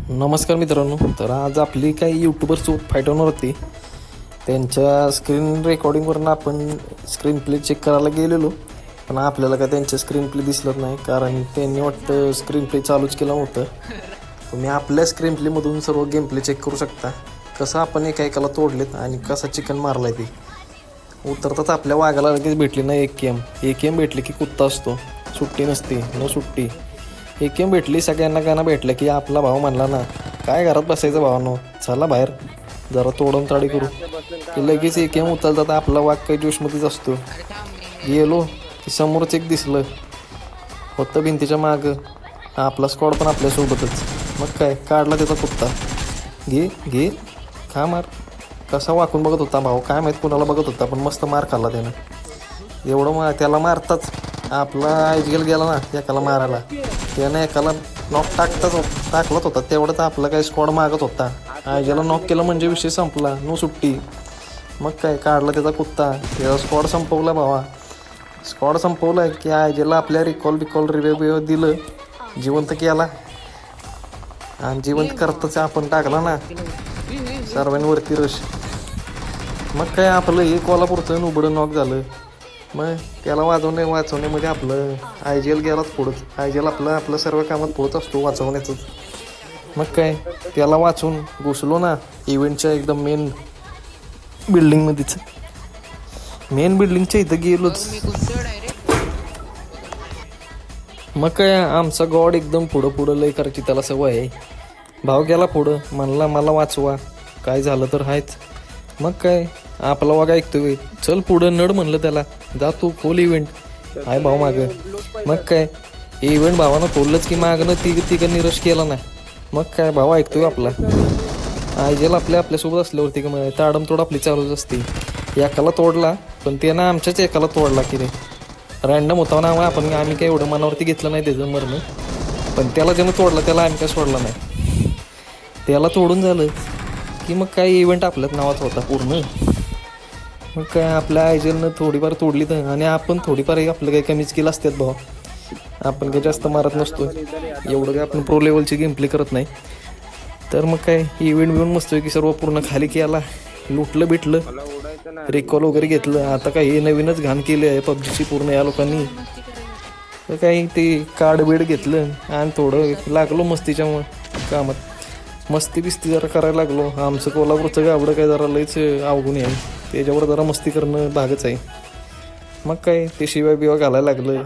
नमस्कार मित्रांनो. तर आज आपली काही यूट्यूबर्स फाईट होणार होती. त्यांच्या स्क्रीन रेकॉर्डिंगवरून आपण स्क्रीन प्ले चेक करायला गेलेलो, पण आपल्याला काय त्यांच्या स्क्रीन प्ले दिसलंच नाही, कारण त्यांनी वाटतं स्क्रीन प्ले चालूच केलं नव्हतं. तुम्ही आपल्या स्क्रीन प्लेमधून सर्व गेम प्ले चेक करू शकता, कसं आपण एकाला तोडलेत आणि कसा चिकन मारलाय ते. उतरतात आपल्या वाघाला लगेच भेटली ना एक एम भेटली की कुत्ता असतो, सुट्टी नसते, नो सुट्टी. एक एम भेटली सगळ्यांना गाणं भेटलं की आपला भाऊ म्हणला ना, काय घरात बसायचं भावानो, चला बाहेर जरा तोडून ताडी करू, की लगेच एक एम उचलतात. आपला वाघ काही जोशमध्येच असतो. गेलो की समोरच एक दिसलं होतं भिंतीच्या मागं, आपला स्क्वॉड पण आपल्यासोबतच. मग काय काढला त्याचा कुत्ता, घे खा मार. कसा वाकून बघत होता भाऊ, काय माहीत कुणाला बघत होता, पण मस्त मार खाल्ला त्यानं. एवढं त्याला मारताच आपला आयजीएल गेला ना एकाला मारायला. त्यानं एकाला नॉक टाकलाच होता, तेवढं तर आपला काही स्क्वॉड मागत होता. आयजीएलला नॉक केलं म्हणजे विषय संपला, नो सुट्टी. मग काय काढला त्याचा कुत्ता, त्याचा स्क्वॉड संपवला भावा. स्क्वॉड संपवला की आयजीएलला आपल्या रिकॉल रिव्ह्यू दिलं, जिवंत केला. आणि जिवंत करताच आपण टाकला ना सर्वांवरती रश. मग काय आपलं एक कोल्हापूरचं उबडं नॉक झालं. मग त्याला वाचवण्यामध्ये आपलं आयजीएल गेलाच पुढंच. आयजीएल आपलं सर्व कामात पुढंच असतो वाचवण्याचंच. मग काय त्याला वाचून घुसलो ना इव्हेंटच्या एकदम मेन बिल्डिंगमध्येच. मेन बिल्डिंगच्या इथं गेलोच. मग काय आमचा गॉड एकदम पुढं लय करायची त्याला सवय आहे. भाव गेला पुढं, म्हणला मला वाचवा, काय झालं तर आहेच. मग काय आपला वाघ ऐकतोय, चल पुढं नड म्हणलं त्याला, जा तू खोल इव्हेंट आहे भाऊ मागं. मग काय इव्हेंट भावानं खोललंच की मागनं तिघांनी रश केला ना. मग काय भाऊ ऐकतोय आपला. आयजीएल आपल्यासोबत असल्यावरती का मग ताडमतोड आपली चालूच असते. एकाला तोडला, पण त्यानं आमच्याच एकाला तोडला की रे. रॅन्डम होता ना, आम्ही काय एवढं मनावरती घेतलं नाही त्याचं मरण. पण त्याला ज्यानं तोडला त्याला आम्ही काय सोडला नाही. त्याला तोडून झालं की मग काय इव्हेंट आपल्याच नावाचा होता पूर्ण. मग काय आपल्या आयजीएलनं थोडीफार तोडली तर, आणि आपण थोडीफार आपलं काही कमीच केलं असतात भाऊ. आपण काही जास्त मारत नसतो एवढं, काय आपण प्रो लेवलची गेम प्ले करत नाही. तर मग काय इव्हेंट मस्त की सर्व पूर्ण खाली केला, लुटलं बिटलं, रिकॉल वगैरे घेतलं. आता काय हे नवीनच घाण केली आहे पबजीची पूर्ण या लोकांनी. तर काही ते कार्ड बेड घेतलं आणि थोडं लागलो मस्तीच्या कामात. मस्ती बिस्ती जरा करायला लागलो. आमचं कोल्हापूरचं गावडं काय जरा लयच अवघून आहे, त्याच्यावर जरा मस्ती करणं भागच आहे. मग काय ते शिवाय बिवा घालायला लागलं,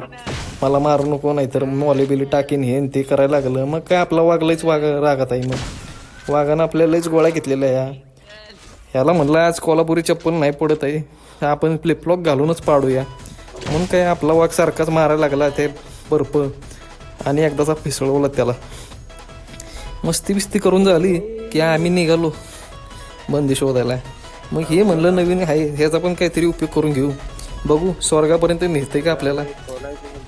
मला मारू नको नाहीतर मॉले बिली टाकीन हे ते करायला लागलं. मग काय आपला वाघ लयच रागात आहे. मग वाघानं आपल्याला लयच गोळ्या घेतलेल्या आहे. ह्याला म्हणलं आज कोल्हापुरी चप्पल नाही पडत आहे, आपण फ्लिपफ्लॉप घालूनच पाडूया. म्हणून काय आपला वाघ सारखाच मारायला लागला ते बर्फ, आणि एकदाचा फिसळवला त्याला. मस्ती बिस्ती करून झाली की आम्ही निघालो बंदी शोधायला. मग हे म्हणलं नवीन आहे, ह्याचा पण काहीतरी उपयोग करून घेऊ, बघू स्वर्गापर्यंत नेते का आपल्याला.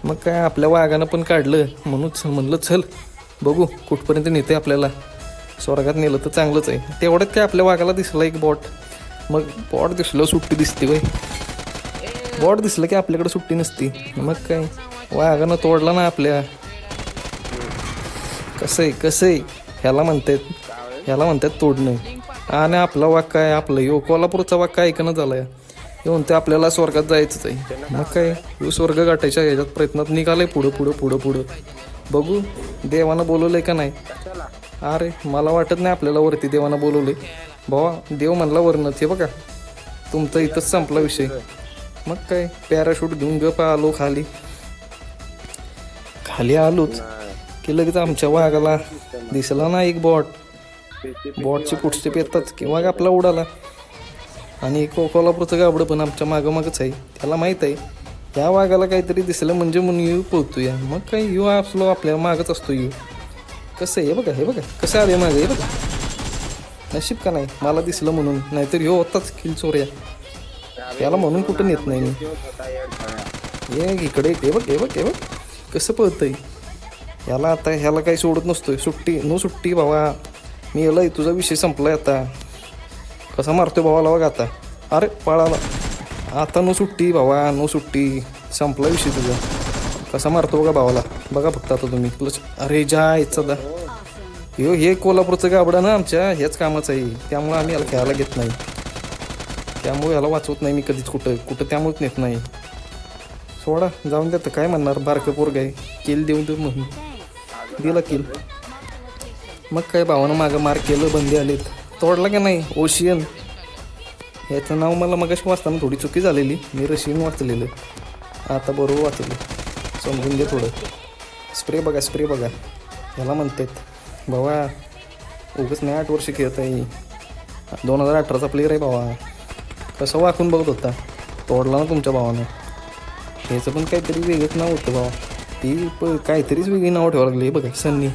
मग काय आपल्या वाघानं पण काढलं, म्हणलं चल बघू कुठपर्यंत नेते आपल्याला. स्वर्गात नेलं तर चांगलंच आहे. तेवढ्यात काय आपल्या वाघाला दिसला एक बॉट. मग बॉट दिसलं सुट्टी दिसते बाई. बॉट दिसलं की आपल्याकडे सुट्टी नसती. मग काय वाघानं तोडला ना आपल्या. कसं आहे ह्याला म्हणतात तोडणं. आणि आपला वाघ काय, आपलं कोल्हापूरचा वाघ काय ऐकणं झालाय, येऊन ते आपल्याला स्वर्गात जायचंच आहे. मग काय स्वर्ग गाठायच्या ह्याच्यात प्रयत्नात निघालंय पुढं. बघू देवानं बोलवलंय का नाही. अरे मला वाटत नाही आपल्याला वरती देवानं बोलवलंय भावा. देव म्हणला वरनच, हे बघा तुमचा इथंच संपला विषय. मग काय पॅराशूट घेऊन गप आलो खाली आलोच की लगेच आमच्या वाघाला दिसला ना एक बॉटची फुटस्टेप येतात की वाघ आपला उडाला. आणि कोल्हापूरचं गाबडं पण आमच्या मागच आहे. त्याला माहीत आहे ह्या वाघाला काहीतरी दिसलं म्हणजे म्हणून येऊ पोहतो या. मग काय येऊ आपल्या मागच असतो येऊ. कसं आहे हे बघा कसं आले मागं, हे बघा नशीब का नाही मला दिसलं म्हणून, नाहीतर ह्यो होताच किल चोऱ्या. त्याला म्हणून कुठं नेत नाही मी. हे इकडे हे बघ कसं पळतंय. ह्याला काही सोडत नसतोय. नो सुट्टी भावा. मी याला तुझा विषय संपलाय आता. कसा मारतोय भावाला बघ आता. अरे पळाला आता. नो सुट्टी भावा, नो सुट्टी. संपला विषय तुझा. कसा मारतो बघा भावाला, बघा फक्त आता तुम्ही. प्लस अरे जायचा हे कोल्हापूरचं गाबडा ना आमच्या ह्याच कामाचं आहे, त्यामुळं आम्ही याला खेळायला घेत नाही. त्यामुळे याला वाचवत नाही मी कधीच, कुठं त्यामुळेच नेत नाही. सोडा जाऊन द्या, तर काय म्हणणार, बारकं पोरग आहे, किल देऊन देऊ म्हणून दिला किल. मग काय भावानं मागं मार केलं, बंदी आलेत. तोडला का नाही ओशियन, याचं नाव मला मगाशी वाचताना थोडी चुकी झालेली, मी रशियन वाचलेलं, आता बरोबर वाचलं, समजून घे थोडं. स्प्रे बघा ह्याला म्हणतात भावा, उगाच नाही 8 वर्ष खेळत आहे, 2018चा प्लेअर आहे भावा. कसं वाकून बघत होता, तोडला ना तुमच्या भावानं. ह्याचं पण काहीतरी वेगळंच नाव होतं भावा, ती काहीतरीच वेगळी नाव ठेवावं लागली. बघा सन्नी,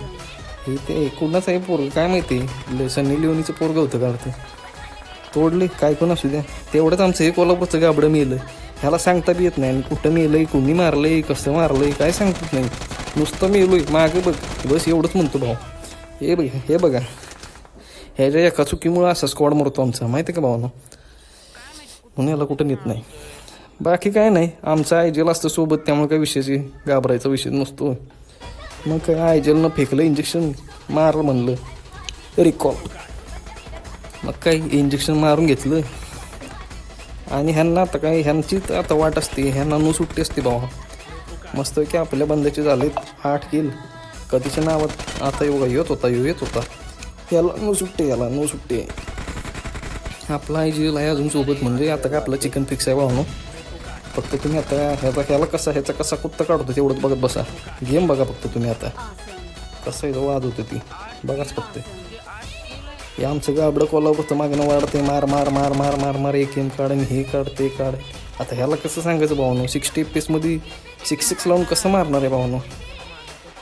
हे ते कुणाच आहे पोरग काय माहिती, सन्नी लिओनीचं पोरगं होतं का ते, तोडले काय कोण असू द्या. तेवढंच आमचं हे कोल्हापूरचं गाबडं मेलं, ह्याला सांगता बी येत नाही, आणि कुठं मेलंय, कुणी मारलंय, कसं मारलंय काय सांगत नाही, नुसतं मेलोय मागं बघ, बस एवढंच म्हणतो भाऊ. हे बघा ह्याच्या एका चुकीमुळं असा स्क्वॉड मरतो आमचा, माहिती आहे का भावानं, म्हणून याला कुठं नेत नाही. बाकी काय नाही, आमचं आयजेल असतं सोबत, त्यामुळे काय विषयाची घाबरायचा विषय नसतो. मग काय आयजेलनं फेकलं इंजेक्शन, मारलं म्हणलं रिकॉल, मग काय इंजेक्शन मारून घेतलं. आणि ह्यांना आता काय, ह्यांचीच आता वाट असते, ह्यांना न सुट्टी असते भावा. मस्त की आपल्या बंद्याचे झालेत 8 किल, कधीच्या नावात आता येत होता याला नो सुट्टी. आपला आयजीएल आहे अजून सोबत, म्हणजे आता काय आपलं चिकन फिक्स आहे भावनो. फक्त तुम्ही आता ह्याचा कसा कुत्ता काढतो तेवढंच बघत बसा, गेम बघा फक्त तुम्ही. आता कसं आहे वाद होतं ती बघाच फक्त. हे आमचं गाबडं कोल्हापूरचं मागणं वाढते, मार एक गेम काढ आणि हे काढ ते काढ. आता ह्याला कसं सांगायचं भावनो, 60 FPS मध्ये 6 लावून कसं मारणार आहे भावनो.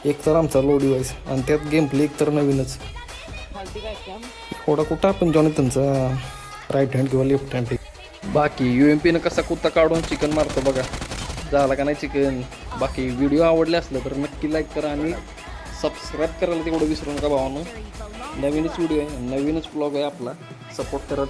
एक तर आमचा लो डिवाईस, आणि त्यात गेम प्ले एक तर नवीनच. थोडा कुठं आपण जॉनथनचा राईट हँड किंवा लेफ्ट हँड. बाकी UMPनं कसा कुत्ता काढून चिकन मारतो बघा, झाला का नाही चिकन. बाकी व्हिडिओ आवडले असलं तर नक्की लाईक करा आणि सबस्क्राईब करायला तेवढं विसरू नका भावानो. नवीनच व्हिडिओ आहे, नवीनच ब्लॉग आहे आपला, सपोर्ट करा.